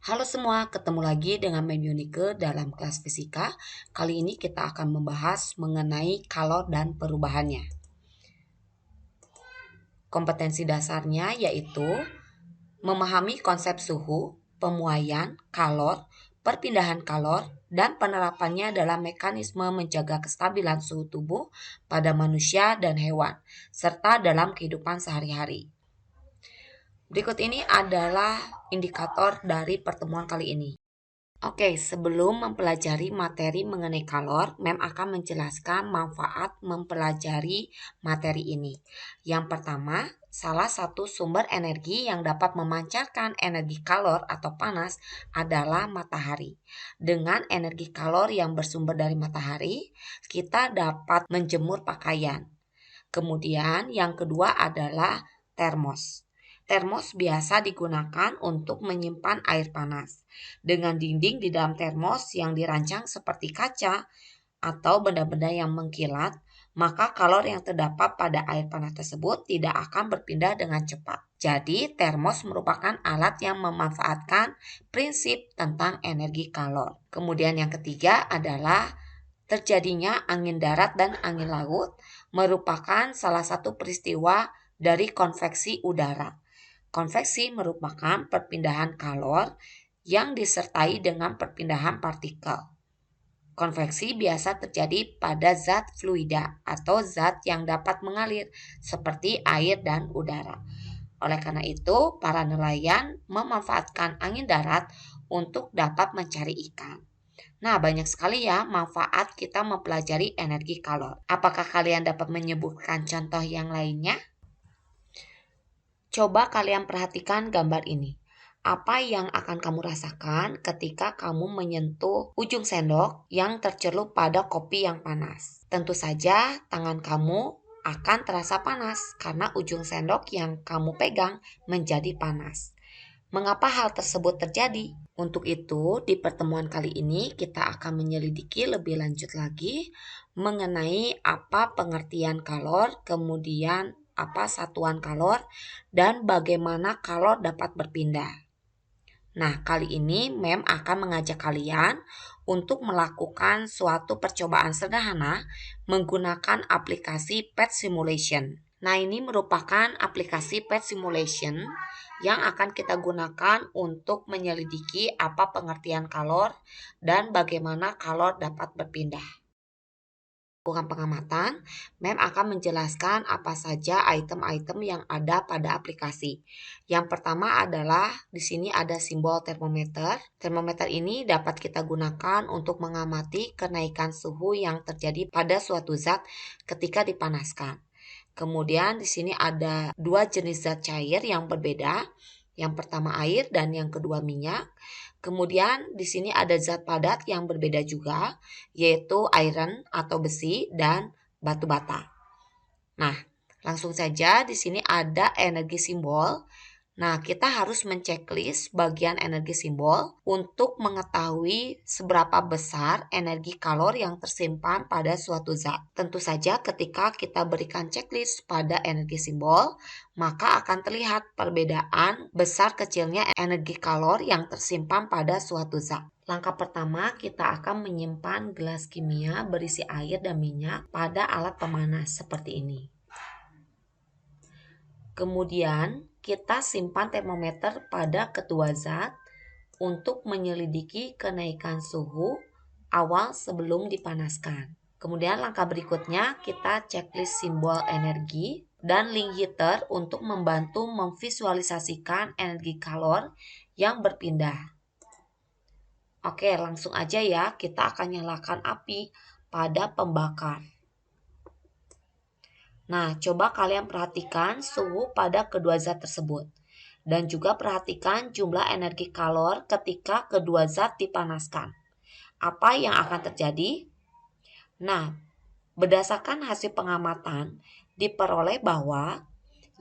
Halo semua, ketemu lagi dengan Mem Yunike dalam kelas fisika. Kali ini kita akan membahas mengenai kalor dan perubahannya. Kompetensi dasarnya yaitu memahami konsep suhu, pemuaian, kalor, perpindahan kalor, dan penerapannya dalam mekanisme menjaga kestabilan suhu tubuh pada manusia dan hewan, serta dalam kehidupan sehari-hari. Berikut ini adalah indikator dari pertemuan kali ini. Oke, sebelum mempelajari materi mengenai kalor, Mem akan menjelaskan manfaat mempelajari materi ini. Yang pertama, salah satu sumber energi yang dapat memancarkan energi kalor atau panas adalah matahari. Dengan energi kalor yang bersumber dari matahari, kita dapat menjemur pakaian. Kemudian yang kedua adalah termos. Termos biasa digunakan untuk menyimpan air panas. Dengan dinding di dalam termos yang dirancang seperti kaca atau benda-benda yang mengkilat, maka kalor yang terdapat pada air panas tersebut tidak akan berpindah dengan cepat. Jadi, termos merupakan alat yang memanfaatkan prinsip tentang energi kalor. Kemudian yang ketiga adalah terjadinya angin darat dan angin laut merupakan salah satu peristiwa dari konveksi udara. Konveksi merupakan perpindahan kalor yang disertai dengan perpindahan partikel. Konveksi biasa terjadi pada zat fluida atau zat yang dapat mengalir seperti air dan udara. Oleh karena itu, para nelayan memanfaatkan angin darat untuk dapat mencari ikan. Nah, banyak sekali ya manfaat kita mempelajari energi kalor. Apakah kalian dapat menyebutkan contoh yang lainnya? Coba kalian perhatikan gambar ini. Apa yang akan kamu rasakan ketika kamu menyentuh ujung sendok yang tercelup pada kopi yang panas? Tentu saja tangan kamu akan terasa panas karena ujung sendok yang kamu pegang menjadi panas. Mengapa hal tersebut terjadi? Untuk itu, di pertemuan kali ini kita akan menyelidiki lebih lanjut lagi mengenai apa pengertian kalor, kemudian apa satuan kalor, dan bagaimana kalor dapat berpindah. Nah, kali ini Mem akan mengajak kalian untuk melakukan suatu percobaan sederhana menggunakan aplikasi PET Simulation. Nah, ini merupakan aplikasi PET Simulation yang akan kita gunakan untuk menyelidiki apa pengertian kalor dan bagaimana kalor dapat berpindah. Bukan pengamatan, Mem akan menjelaskan apa saja item-item yang ada pada aplikasi. Yang pertama adalah di sini ada simbol termometer. Termometer ini dapat kita gunakan untuk mengamati kenaikan suhu yang terjadi pada suatu zat ketika dipanaskan. Kemudian di sini ada dua jenis zat cair yang berbeda. Yang pertama air dan yang kedua minyak. Kemudian di sini ada zat padat yang berbeda juga, yaitu iron atau besi dan batu bata. Nah, langsung saja di sini ada energi simbol. Nah, kita harus menceklis bagian energi simbol untuk mengetahui seberapa besar energi kalor yang tersimpan pada suatu zat. Tentu saja ketika kita berikan checklist pada energi simbol, maka akan terlihat perbedaan besar kecilnya energi kalor yang tersimpan pada suatu zat. Langkah pertama, kita akan menyimpan gelas kimia berisi air dan minyak pada alat pemanas seperti ini. Kemudian, kita simpan termometer pada kedua zat untuk menyelidiki kenaikan suhu awal sebelum dipanaskan. Kemudian langkah berikutnya kita checklist simbol energi dan link heater untuk membantu memvisualisasikan energi kalor yang berpindah. Oke, langsung aja ya, kita akan nyalakan api pada pembakar. Nah, coba kalian perhatikan suhu pada kedua zat tersebut. Dan juga perhatikan jumlah energi kalor ketika kedua zat dipanaskan. Apa yang akan terjadi? Nah, berdasarkan hasil pengamatan, diperoleh bahwa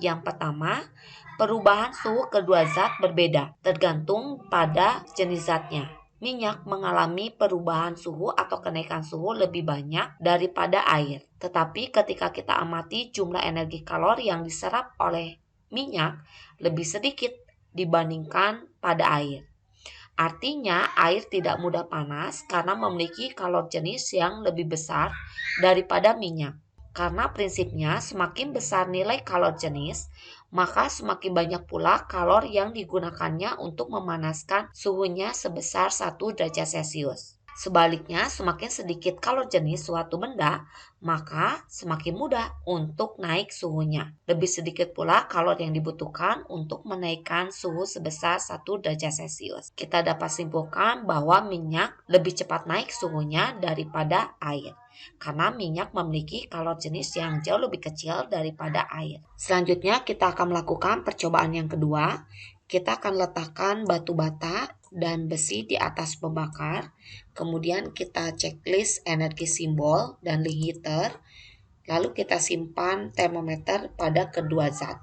yang pertama, perubahan suhu kedua zat berbeda tergantung pada jenis zatnya. Minyak mengalami perubahan suhu atau kenaikan suhu lebih banyak daripada air. Tetapi ketika kita amati jumlah energi kalor yang diserap oleh minyak lebih sedikit dibandingkan pada air. Artinya air tidak mudah panas karena memiliki kalor jenis yang lebih besar daripada minyak. Karena prinsipnya semakin besar nilai kalor jenis, maka semakin banyak pula kalor yang digunakannya untuk memanaskan suhunya sebesar 1 derajat Celcius. Sebaliknya, semakin sedikit kalor jenis suatu benda, maka semakin mudah untuk naik suhunya. Lebih sedikit pula kalor yang dibutuhkan untuk menaikkan suhu sebesar 1 derajat Celcius. Kita dapat simpulkan bahwa minyak lebih cepat naik suhunya daripada air, karena minyak memiliki kalor jenis yang jauh lebih kecil daripada air. Selanjutnya kita akan melakukan percobaan yang kedua. Kita akan letakkan batu bata dan besi di atas pembakar. Kemudian kita checklist energi simbol dan limiter. Lalu kita simpan termometer pada kedua zat.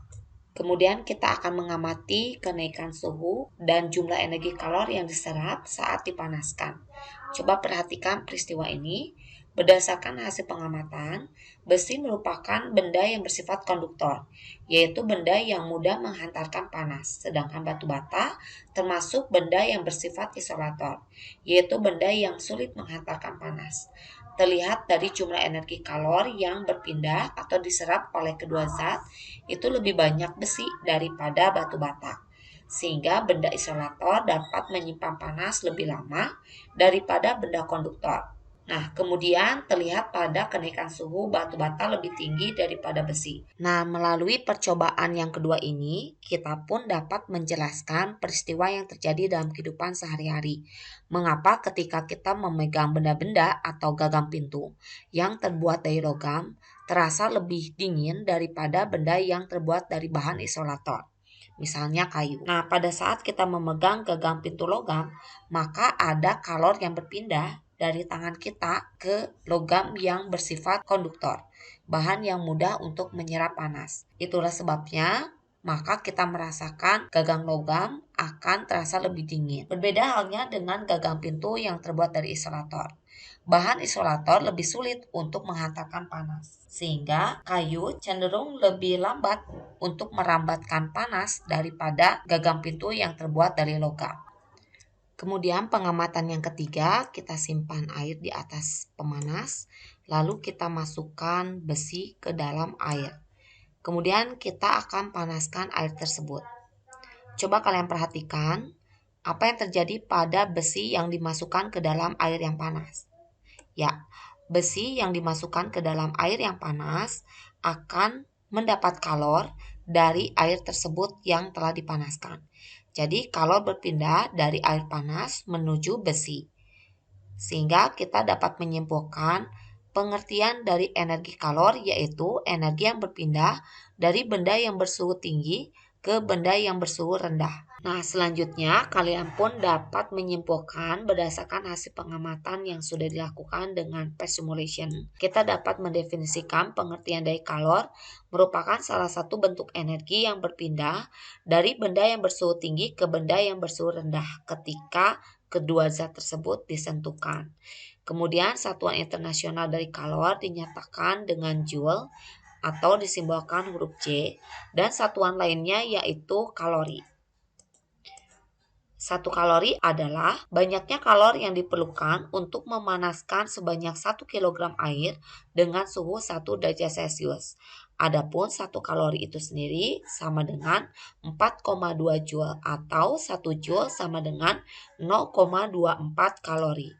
Kemudian kita akan mengamati kenaikan suhu dan jumlah energi kalor yang diserap saat dipanaskan. Coba perhatikan peristiwa ini. Berdasarkan hasil pengamatan, besi merupakan benda yang bersifat konduktor, yaitu benda yang mudah menghantarkan panas, sedangkan batu bata termasuk benda yang bersifat isolator, yaitu benda yang sulit menghantarkan panas. Terlihat dari jumlah energi kalor yang berpindah atau diserap oleh kedua zat itu lebih banyak besi daripada batu bata, sehingga benda isolator dapat menyimpan panas lebih lama daripada benda konduktor. Nah, kemudian terlihat pada kenaikan suhu batu bata lebih tinggi daripada besi. Nah, melalui percobaan yang kedua ini, kita pun dapat menjelaskan peristiwa yang terjadi dalam kehidupan sehari-hari. Mengapa ketika kita memegang benda-benda atau gagang pintu yang terbuat dari logam, terasa lebih dingin daripada benda yang terbuat dari bahan isolator, misalnya kayu. Nah, pada saat kita memegang gagang pintu logam, maka ada kalor yang berpindah dari tangan kita ke logam yang bersifat konduktor, bahan yang mudah untuk menyerap panas. Itulah sebabnya maka kita merasakan gagang logam akan terasa lebih dingin. Berbeda halnya dengan gagang pintu yang terbuat dari isolator. Bahan isolator lebih sulit untuk menghantarkan panas, sehingga kayu cenderung lebih lambat untuk merambatkan panas daripada gagang pintu yang terbuat dari logam. Kemudian pengamatan yang ketiga, kita simpan air di atas pemanas, lalu kita masukkan besi ke dalam air. Kemudian kita akan panaskan air tersebut. Coba kalian perhatikan apa yang terjadi pada besi yang dimasukkan ke dalam air yang panas. Ya, besi yang dimasukkan ke dalam air yang panas akan mendapat kalor dari air tersebut yang telah dipanaskan. Jadi kalor berpindah dari air panas menuju besi. Sehingga kita dapat menyimpulkan pengertian dari energi kalor yaitu energi yang berpindah dari benda yang bersuhu tinggi ke benda yang bersuhu rendah. Nah, selanjutnya kalian pun dapat menyimpulkan berdasarkan hasil pengamatan yang sudah dilakukan dengan PES simulation. Kita dapat mendefinisikan pengertian dari kalor merupakan salah satu bentuk energi yang berpindah dari benda yang bersuhu tinggi ke benda yang bersuhu rendah ketika kedua zat tersebut disentuhkan. Kemudian satuan internasional dari kalor dinyatakan dengan joule atau disimbolkan huruf J, dan satuan lainnya yaitu kalori. 1 kalori adalah banyaknya kalor yang diperlukan untuk memanaskan sebanyak 1 kg air dengan suhu 1 derajat Celcius. Adapun 1 kalori itu sendiri sama dengan 4,2 joule atau 1 joule sama dengan 0,24 kalori.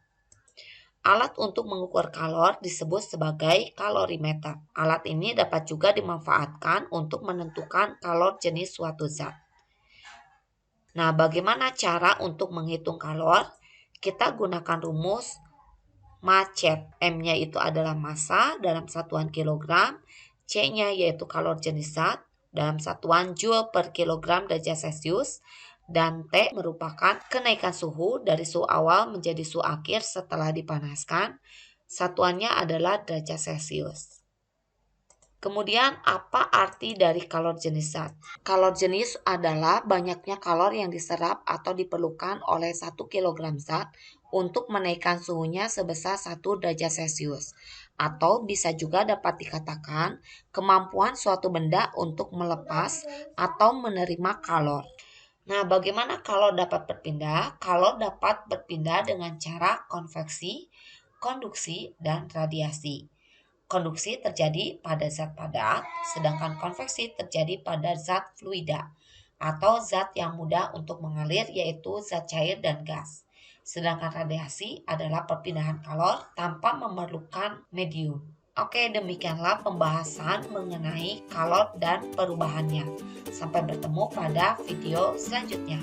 Alat untuk mengukur kalor disebut sebagai kalorimeter. Alat ini dapat juga dimanfaatkan untuk menentukan kalor jenis suatu zat. Nah, bagaimana cara untuk menghitung kalor? Kita gunakan rumus MACET. M-nya itu adalah massa dalam satuan kilogram, C-nya yaitu kalor jenis zat dalam satuan joule per kilogram derajat Celcius, dan T merupakan kenaikan suhu dari suhu awal menjadi suhu akhir setelah dipanaskan. Satuannya adalah derajat Celcius. Kemudian apa arti dari kalor jenis zat? Kalor jenis adalah banyaknya kalor yang diserap atau diperlukan oleh 1 kg zat untuk menaikkan suhunya sebesar 1 derajat Celcius. Atau bisa juga dapat dikatakan kemampuan suatu benda untuk melepas atau menerima kalor. Nah, bagaimana kalau dapat berpindah? Kalau dapat berpindah dengan cara konveksi, konduksi, dan radiasi. Konduksi terjadi pada zat padat, sedangkan konveksi terjadi pada zat fluida atau zat yang mudah untuk mengalir yaitu zat cair dan gas. Sedangkan radiasi adalah perpindahan kalor tanpa memerlukan medium. Oke, demikianlah pembahasan mengenai kalor dan perubahannya. Sampai bertemu pada video selanjutnya.